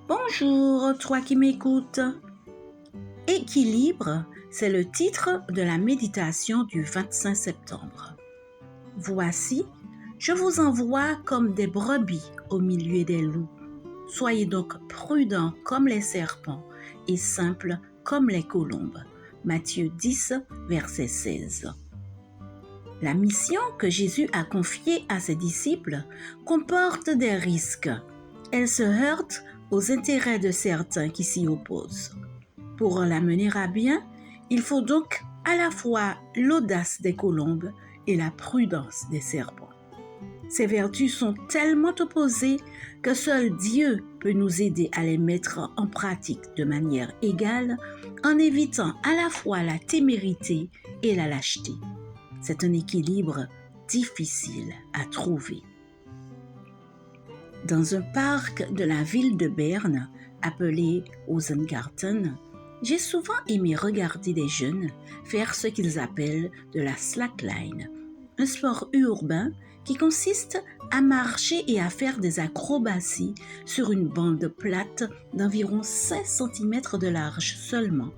Bonjour, toi qui m'écoutes. Équilibre, c'est le titre de la méditation du 25 septembre. Voici, je vous envoie comme des brebis au milieu des loups. Soyez donc prudents comme les serpents et simples comme les colombes. Matthieu 10, verset 16. La mission que Jésus a confiée à ses disciples comporte des risques. Elle se heurte aux intérêts de certains qui s'y opposent. Pour la mener à bien, il faut donc à la fois l'audace des colombes et la prudence des serpents. Ces vertus sont tellement opposées que seul Dieu peut nous aider à les mettre en pratique de manière égale en évitant à la fois la témérité et la lâcheté. C'est un équilibre difficile à trouver. Dans un parc de la ville de Berne, appelé Rosengarten, j'ai souvent aimé regarder des jeunes faire ce qu'ils appellent de la slackline, un sport urbain qui consiste à marcher et à faire des acrobaties sur une bande plate d'environ 5 cm de large seulement,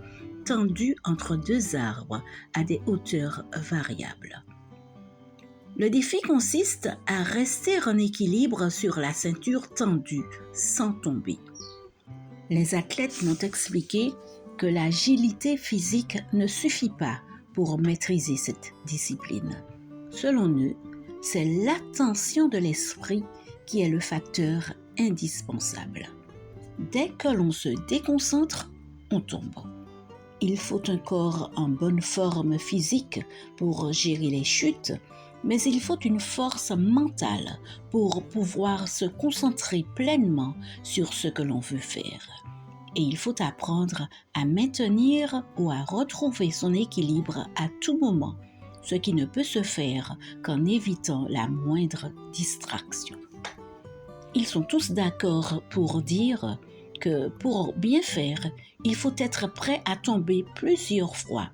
tendue entre deux arbres à des hauteurs variables. Le défi consiste à rester en équilibre sur la ceinture tendue sans tomber. Les athlètes m'ont expliqué que l'agilité physique ne suffit pas pour maîtriser cette discipline. Selon eux, c'est l'attention de l'esprit qui est le facteur indispensable. Dès que l'on se déconcentre, on tombe. Il faut un corps en bonne forme physique pour gérer les chutes, mais il faut une force mentale pour pouvoir se concentrer pleinement sur ce que l'on veut faire. Et il faut apprendre à maintenir ou à retrouver son équilibre à tout moment, ce qui ne peut se faire qu'en évitant la moindre distraction. Ils sont tous d'accord pour dire que pour bien faire, il faut être prêt à tomber plusieurs fois,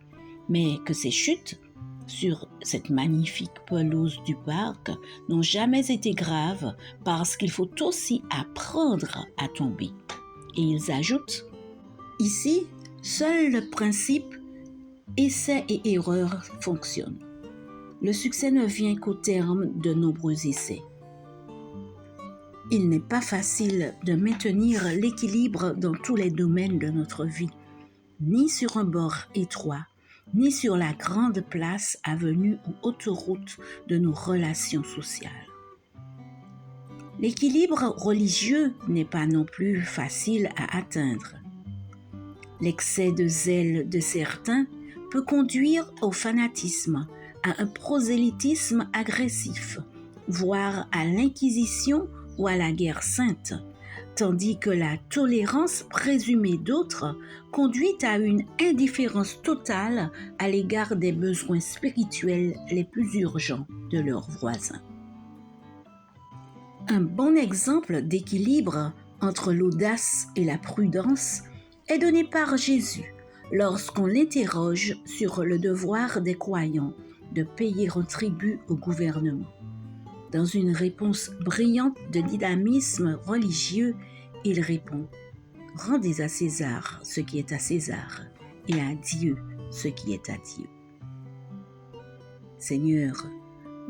mais que ces chutes sur cette magnifique pelouse du parc n'ont jamais été graves parce qu'il faut aussi apprendre à tomber. Et ils ajoutent, ici, seul le principe essai et erreur fonctionne. Le succès ne vient qu'au terme de nombreux essais. Il n'est pas facile de maintenir l'équilibre dans tous les domaines de notre vie, ni sur un bord étroit, ni sur la grande place, avenue ou autoroute de nos relations sociales. L'équilibre religieux n'est pas non plus facile à atteindre. L'excès de zèle de certains peut conduire au fanatisme, à un prosélytisme agressif, voire à l'inquisition ou à la guerre sainte, tandis que la tolérance présumée d'autres conduit à une indifférence totale à l'égard des besoins spirituels les plus urgents de leurs voisins. Un bon exemple d'équilibre entre l'audace et la prudence est donné par Jésus lorsqu'on l'interroge sur le devoir des croyants de payer un tribut au gouvernement. Dans une réponse brillante de dynamisme religieux, il répond « Rendez à César ce qui est à César et à Dieu ce qui est à Dieu. » Seigneur,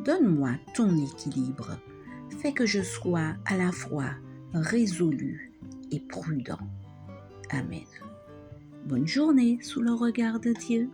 donne-moi ton équilibre. Fais que je sois à la fois résolu et prudent. Amen. Bonne journée sous le regard de Dieu.